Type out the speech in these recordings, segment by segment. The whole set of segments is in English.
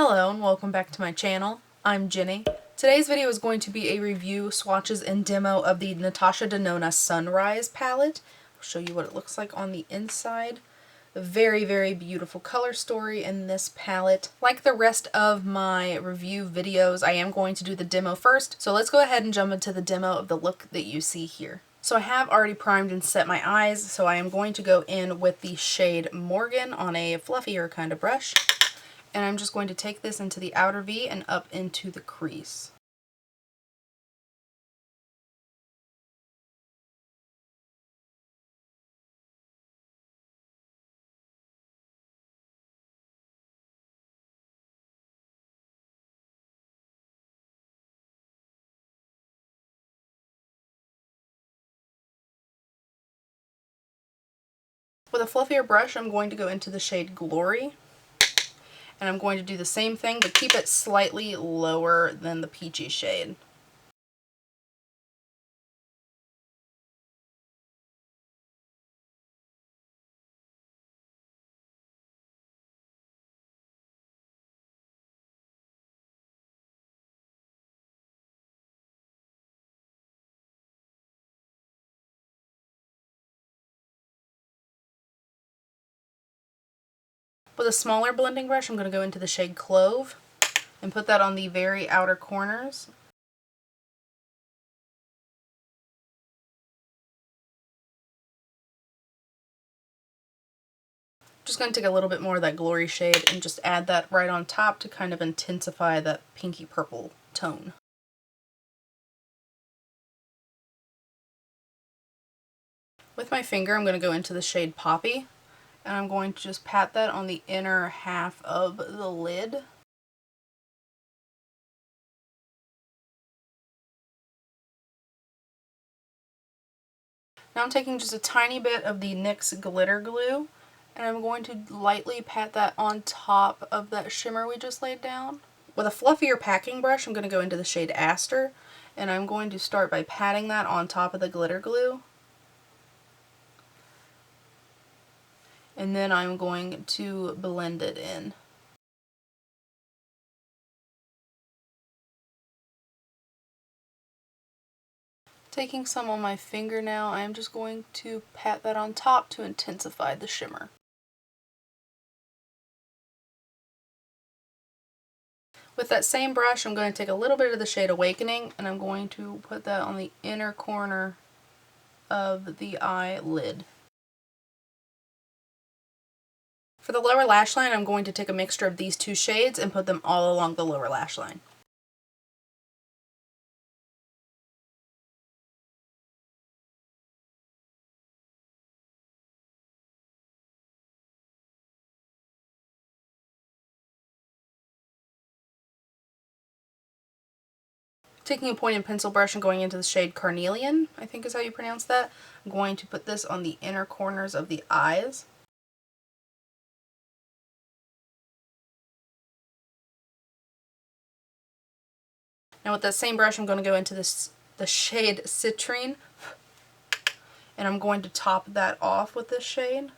Hello and welcome back to my channel. I'm Jenny. Today's video is going to be a review, swatches, and demo of the Natasha Denona Sunrise Palette. I'll show you what it looks like on the inside. A very, very beautiful color story in this palette. Like the rest of my review videos, I am going to do the demo first. So let's go ahead and jump into the demo of the look that you see here. So I have already primed and set my eyes, so I am going to go in with the shade Morgan on a fluffier kind of brush. And I'm just going to take this into the outer V and up into the crease. With a fluffier brush, I'm going to go into the shade Glory. And I'm going to do the same thing, but keep it slightly lower than the peachy shade. With a smaller blending brush, I'm going to go into the shade Clove and put that on the very outer corners. Just going to take a little bit more of that Glory shade and just add that right on top to kind of intensify that pinky purple tone. With my finger, I'm going to go into the shade Poppy, and I'm going to just pat that on the inner half of the lid. Now I'm taking just a tiny bit of the NYX glitter glue, and I'm going to lightly pat that on top of that shimmer we just laid down. With a fluffier packing brush, I'm going to go into the shade Aster, and I'm going to start by patting that on top of the glitter glue. And then I'm going to blend it in. Taking some on my finger now, I'm just going to pat that on top to intensify the shimmer. With that same brush, I'm going to take a little bit of the shade Awakening, and I'm going to put that on the inner corner of the eyelid. For the lower lash line, I'm going to take a mixture of these two shades and put them all along the lower lash line. Taking a pointed pencil brush and going into the shade Carnelian, I think is how you pronounce that, I'm going to put this on the inner corners of the eyes. Now with that same brush, I'm going to go into the shade Citrine, and I'm going to top that off with this shade.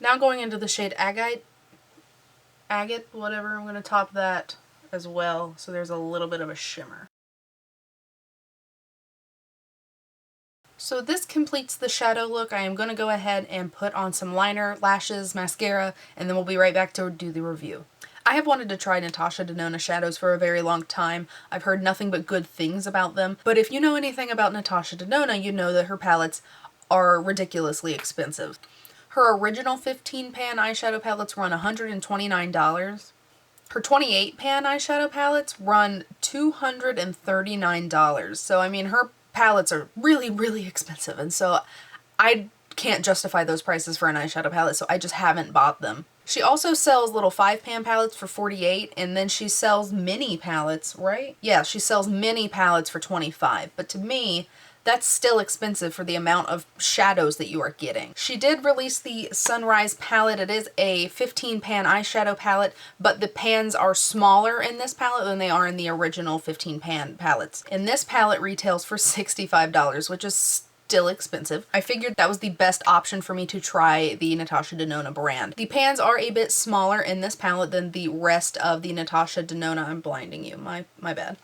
Now going into the shade Agate, whatever, I'm going to top that as well, so there's a little bit of a shimmer. So this completes the shadow look. I am going to go ahead and put on some liner, lashes, mascara, and then we'll be right back to do the review. I have wanted to try Natasha Denona shadows for a very long time. I've heard nothing but good things about them, but if you know anything about Natasha Denona, you know that her palettes are ridiculously expensive. Her original 15 pan eyeshadow palettes run $129. Her 28 pan eyeshadow palettes run $239. So I mean, her palettes are really, really expensive, and so I can't justify those prices for an eyeshadow palette, so I just haven't bought them. She also sells little 5-pan palettes for $48, and then she sells mini palettes, right? Yeah, she sells mini palettes for $25, but to me, that's still expensive for the amount of shadows that you are getting. She did release the Sunrise palette. It is a 15-pan eyeshadow palette, but the pans are smaller in this palette than they are in the original 15-pan palettes. And this palette retails for $65, which is still expensive. I figured that was the best option for me to try the Natasha Denona brand. The pans are a bit smaller in this palette than the rest of the Natasha Denona. I'm blinding you, my bad.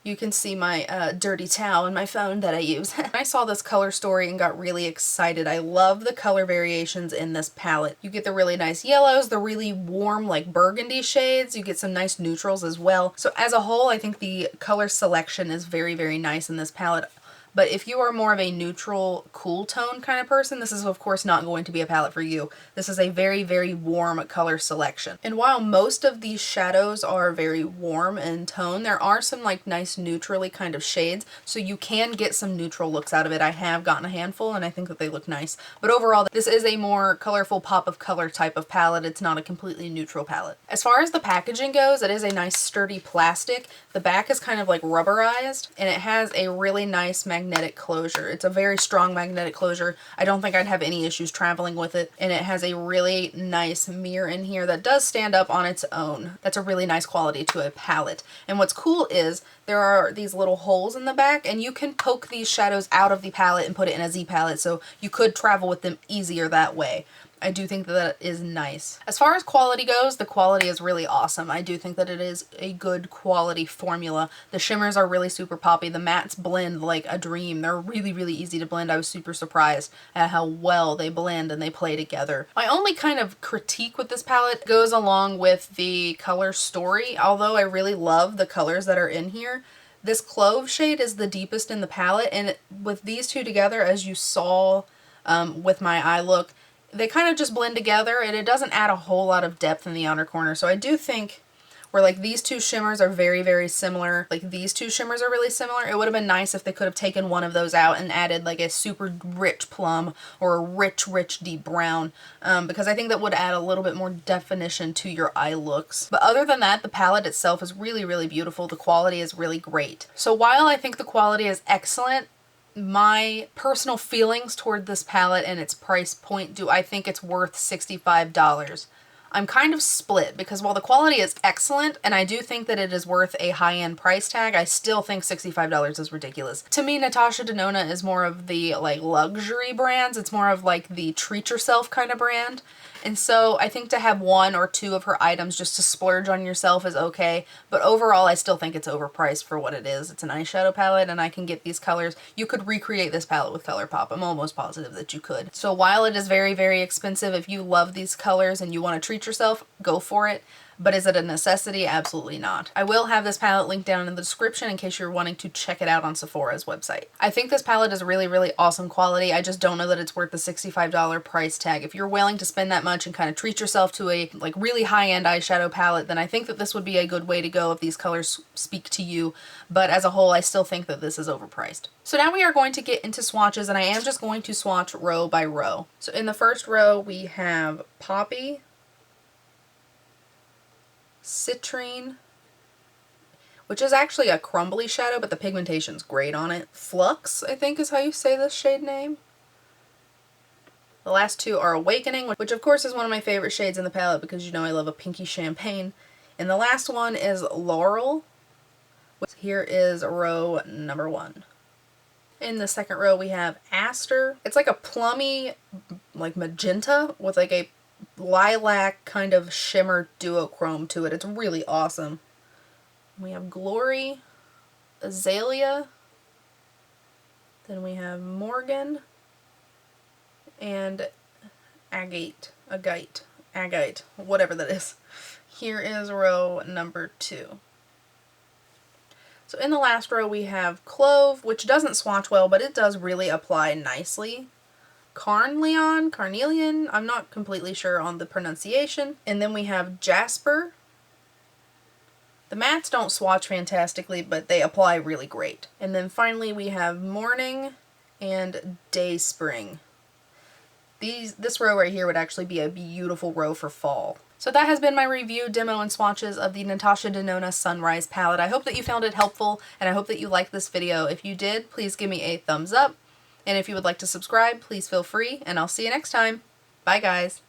You can see my dirty towel in my phone that I use. I saw this color story and got really excited. I love the color variations in this palette. You get the really nice yellows, the really warm like burgundy shades. You get some nice neutrals as well. So as a whole, I think the color selection is very, very nice in this palette. But if you are more of a neutral, cool tone kind of person, this is of course not going to be a palette for you. This is a very, very warm color selection. And while most of these shadows are very warm in tone, there are some like nice neutrally kind of shades, so you can get some neutral looks out of it. I have gotten a handful and I think that they look nice. But overall, this is a more colorful pop of color type of palette. It's not a completely neutral palette. As far as the packaging goes, it is a nice sturdy plastic. The back is kind of like rubberized, and it has a really nice magnetic closure. It's a very strong magnetic closure. I don't think I'd have any issues traveling with it, and it has a really nice mirror in here that does stand up on its own. That's a really nice quality to a palette. And what's cool is there are these little holes in the back, and you can poke these shadows out of the palette and put it in a Z palette, so you could travel with them easier that way. I do think that that is nice. As far as quality goes, the quality is really awesome. I do think that it is a good quality formula. The shimmers are really super poppy. The mattes blend like a dream. They're really, really easy to blend. I was super surprised at how well they blend and they play together. My only kind of critique with this palette goes along with the color story. Although I really love the colors that are in here, this Clove shade is the deepest in the palette, and with these two together, as you saw with my eye look, they kind of just blend together, and it doesn't add a whole lot of depth in the outer corner. So I do think where like these two shimmers are very, very similar, like these two shimmers are really similar, it would have been nice if they could have taken one of those out and added like a super rich plum or a rich, rich deep brown, because I think that would add a little bit more definition to your eye looks. But other than that, the palette itself is really, really beautiful. The quality is really great. So while I think the quality is excellent, my personal feelings toward this palette and its price point, do I think it's worth $65? I'm kind of split, because while the quality is excellent and I do think that it is worth a high-end price tag, I still think $65 is ridiculous. To me, Natasha Denona is more of the like luxury brands. It's more of like the treat yourself kind of brand. And so I think to have one or two of her items just to splurge on yourself is okay, but overall I still think it's overpriced for what it is. It's an eyeshadow palette and I can get these colors. You could recreate this palette with ColourPop. I'm almost positive that you could. So while it is very, very expensive, if you love these colors and you want to treat yourself, go for it. But is it a necessity? Absolutely not. I will have this palette linked down in the description in case you're wanting to check it out on Sephora's website. I think this palette is really, really awesome quality. I just don't know that it's worth the $65 price tag. If you're willing to spend that much and kind of treat yourself to a like really high-end eyeshadow palette, then I think that this would be a good way to go if these colors speak to you. But as a whole, I still think that this is overpriced. So now we are going to get into swatches, and I am just going to swatch row by row. So in the first row, we have Poppy, Citrine, which is actually a crumbly shadow, but the pigmentation's great on it. Flux, I think is how you say this shade name. The last two are Awakening, which of course is one of my favorite shades in the palette because you know I love a pinky champagne. And the last one is Laurel. Here is row number 1. In the second row we have Aster. It's like a plummy, like magenta with like a lilac kind of shimmer duochrome to it. It's really awesome. We have Glory, Azalea, then we have Morgan, and Agate, whatever that is. Here is row number 2. So in the last row we have Clove, which doesn't swatch well, but it does really apply nicely. Carnelian, I'm not completely sure on the pronunciation. And then we have Jasper. The mattes don't swatch fantastically, but they apply really great. And then finally we have Morning and Dayspring. This row right here would actually be a beautiful row for fall. So that has been my review, demo, and swatches of the Natasha Denona Sunrise Palette. I hope that you found it helpful, and I hope that you liked this video. If you did, please give me a thumbs up. And if you would like to subscribe, please feel free, and I'll see you next time. Bye, guys.